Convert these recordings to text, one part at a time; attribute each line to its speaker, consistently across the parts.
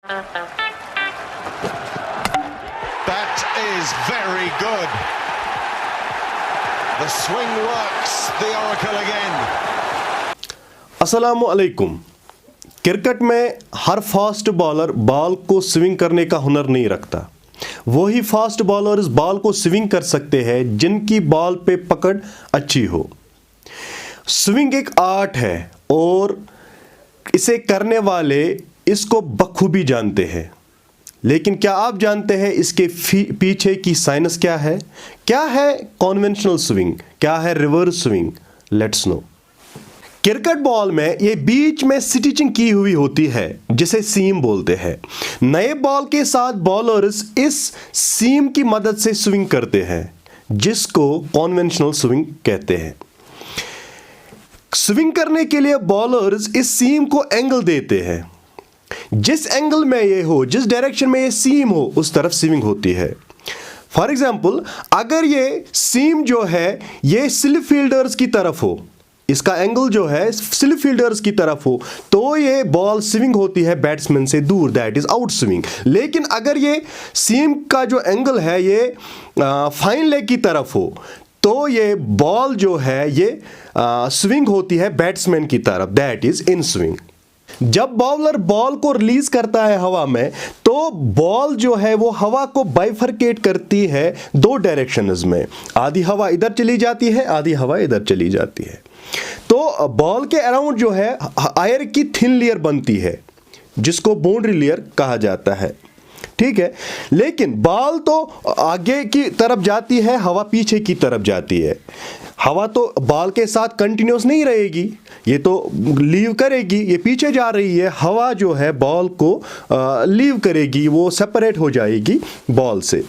Speaker 1: That is very good. The swing works, the oracle again.
Speaker 2: अस्सलामु अलैकुम। Cricket में हर fast bowler ball को swing करने का हुनर नहीं रखता। वही फास्ट बॉलर्स बॉल को स्विंग कर सकते हैं जिनकी बॉल पे पकड़ अच्छी हो। स्विंग एक आर्ट है और इसे करने वाले इसको बखूबी जानते हैं। लेकिन क्या आप जानते हैं इसके पीछे की साइंस क्या है? क्या है कन्वेंशनल स्विंग, क्या है reverse swing? Let's no. Cricket ball में ये बीच में स्टिचिंग की हुई होती है जिसे सीम बोलते हैं। नए बॉल के साथ बॉलर्स इस सीम की मदद से स्विंग करते हैं जिसको कन्वेंशनल स्विंग कहते हैं। स्विंग करने के लिए बॉलर्स इस सीम को एंगल देते हैं। जिस एंगल में ये हो, जिस डायरेक्शन में ये सीम हो, उस तरफ स्विंग होती है। फॉर एग्जाम्पल, अगर ये सीम जो है ये स्लिप फील्डर्स की तरफ हो, इसका एंगल जो है स्लिप फील्डर्स की तरफ हो, तो ये बॉल स्विंग होती है बैट्समैन से दूर, दैट इज आउट स्विंग। लेकिन अगर ये सीम का जो एंगल है ये फाइन लेग की तरफ हो, तो ये बॉल जो है ये स्विंग होती है बैट्समैन की तरफ, दैट इज इन स्विंग। जब बॉलर बॉल को रिलीज करता है हवा में, तो बॉल जो है वो हवा को बाइफरकेट करती है दो डायरेक्शंस में। आधी हवा इधर चली जाती है, आधी हवा इधर चली जाती है। तो बॉल के अराउंड जो है एयर की थिन लेयर बनती है जिसको बाउंड्री लेयर कहा जाता है, ठीक है। लेकिन बॉल तो आगे की तरफ जाती है, हवा पीछे की तरफ जाती है। हवा तो बॉल के साथ कंटिन्यूस नहीं रहेगी, ये तो लीव करेगी, ये पीछे जा रही है। हवा जो है बॉल को लीव करेगी, वो सेपरेट हो जाएगी बॉल से।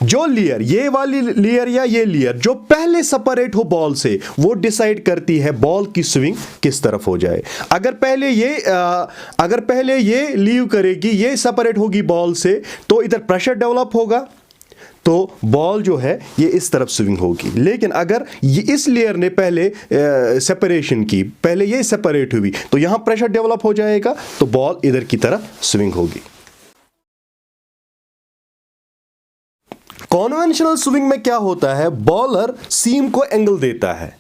Speaker 2: जो लेयर, ये वाली लेयर या ये लेयर जो पहले सेपरेट हो बॉल से, वो डिसाइड करती है बॉल की स्विंग किस तरफ हो जाए। अगर पहले ये लीव करेगी, ये सेपरेट होगी बॉल से, तो इधर प्रेशर डेवलप होगा, तो बॉल जो है ये इस तरफ स्विंग होगी। लेकिन अगर ये इस लेयर ने पहले सेपरेशन की, पहले ये सेपरेट हुई, तो यहां प्रेशर डेवलप हो जाएगा, तो बॉल इधर की तरफ स्विंग होगी। कन्वेंशनल स्विंग में क्या होता है, बॉलर सीम को एंगल देता है।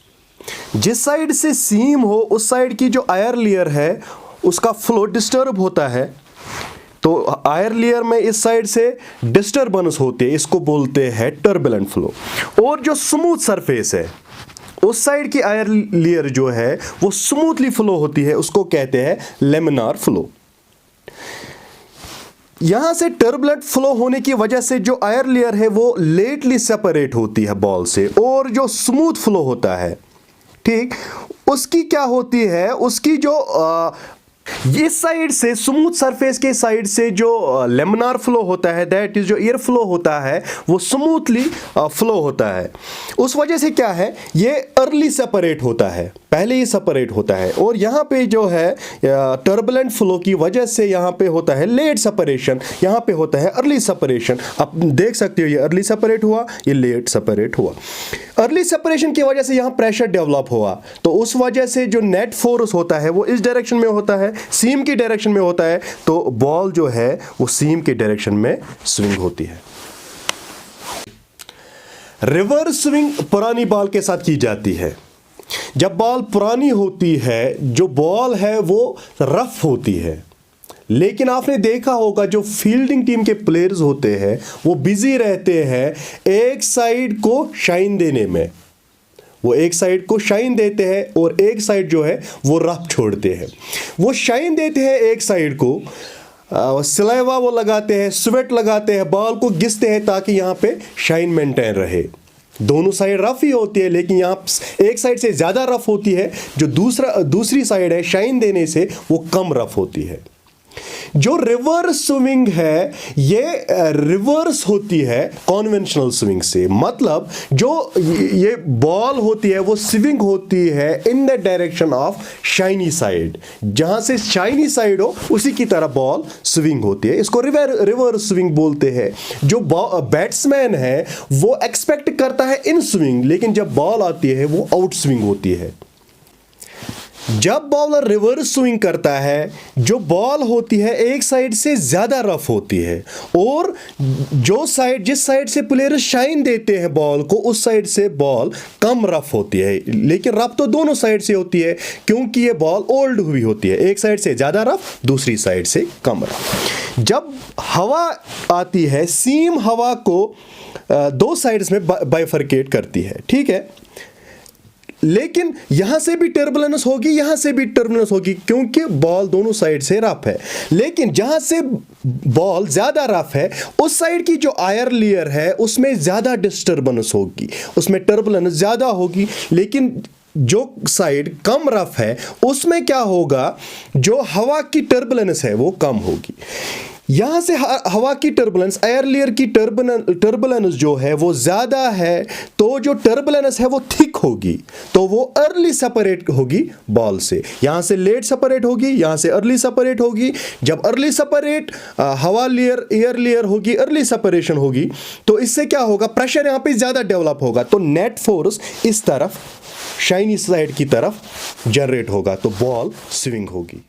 Speaker 2: जिस साइड से सीम हो उस साइड की जो एयर लेयर है उसका फ्लो डिस्टर्ब होता है, तो एयर लेयर में इस साइड से डिस्टर्बेंस होती है, इसको बोलते हैं टर्बुलेंट फ्लो। और जो स्मूथ सरफेस है उस साइड की एयर लेयर जो है वो स्मूथली फ्लो होती है, उसको कहते हैं लेमिनार फ्लो। यहां से टर्बुलेंट फ्लो होने की वजह से जो एयर लेयर है वो लेटली सेपरेट होती है बॉल से, और जो स्मूथ फ्लो होता है, ठीक, उसकी क्या होती है, उसकी जो ये साइड से स्मूथ सरफेस के साइड से जो लेमिनार फ्लो होता है, दैट इज जो एयर फ्लो होता है वो स्मूथली फ्लो होता है। उस वजह से क्या है, ये अर्ली सेपरेट होता है, पहले ही सेपरेट होता है। और यहाँ पे जो है टर्बुलेंट फ्लो की वजह से यहाँ पे होता है लेट सेपरेशन, यहाँ पे होता है अर्ली सेपरेशन। आप देख सकते हो ये अर्ली सेपरेट हुआ, ये लेट सेपरेट हुआ। अर्ली सेपरेशन की वजह से यहाँ प्रेशर डेवलप हुआ, तो उस वजह से जो नेट फोर्स होता है वो इस डायरेक्शन में होता है, सीम की डायरेक्शन में होता है, तो बॉल जो है वो सीम की डायरेक्शन में स्विंग होती है। रिवर्स स्विंग पुरानी बॉल के साथ की जाती है। जब बॉल पुरानी होती है, जो बॉल है वो रफ होती है, लेकिन आपने देखा होगा जो फील्डिंग टीम के प्लेयर्स होते हैं वो बिजी रहते हैं एक साइड को शाइन देने में। वो एक साइड को शाइन देते हैं और एक साइड जो है वो रफ छोड़ते हैं। वो शाइन देते हैं एक साइड को, सलाइवा वो लगाते हैं, स्वेट लगाते हैं, बॉल को घिसते हैं ताकि यहाँ पे शाइन मेंटेन रहे। दोनों साइड रफ ही होती है, लेकिन यहाँ एक साइड से ज़्यादा रफ होती है, जो दूसरी साइड है शाइन देने से वो कम रफ होती है। जो रिवर्स स्विंग है ये रिवर्स होती है कन्वेंशनल स्विंग से। मतलब जो ये बॉल होती है वो स्विंग होती है in the direction of shiny side, जहां से शाइनी साइड हो उसी की तरह बॉल स्विंग होती है। इसको रिवर्स स्विंग बोलते हैं। जो बैट्समैन है वो एक्सपेक्ट करता है इन स्विंग, लेकिन जब बॉल आती है वो आउट स्विंग होती है। जब बॉलर रिवर्स स्विंग करता है, जो बॉल होती है एक साइड से ज़्यादा रफ होती है, और जिस साइड से प्लेयर शाइन देते हैं बॉल को, उस साइड से बॉल कम रफ होती है। लेकिन रफ तो दोनों साइड से होती है, क्योंकि ये बॉल ओल्ड हुई होती है, एक साइड से ज़्यादा रफ, दूसरी साइड से कम रफ। जब हवा आती है, सीम हवा को दो साइड्स में बाइफरकेट करती है, ठीक है। लेकिन यहां से भी टर्बुलेंस होगी, यहां से भी टर्बुलेंस होगी, क्योंकि बॉल दोनों साइड से रफ है। लेकिन जहां से बॉल ज्यादा रफ है, उस साइड की जो आयर लेयर है उसमें ज्यादा डिस्टर्बेंस होगी, उसमें टर्बुलेंस ज्यादा होगी। लेकिन जो साइड कम रफ है उसमें क्या होगा, जो हवा की टर्बुलेंस है वो कम होगी। यहां से हवा की टर्बुलेंस, एयर लेयर की टर्बुलेंस जो है वो ज्यादा है, तो जो टर्बुलेंस है वो थिक होगी, तो वो अर्ली सेपरेट होगी बॉल से। यहां से लेट सेपरेट होगी, यहां से अर्ली सेपरेट होगी। जब अर्ली सेपरेट हवा लेयर एयर लेयर होगी, अर्ली सेपरेशन होगी, तो इससे क्या होगा, प्रेशर यहां पे ज्यादा डेवलप होगा, तो नेट फोर्स इस तरफ शाइनी साइड की तरफ जनरेट होगा, तो बॉल स्विंग होगी।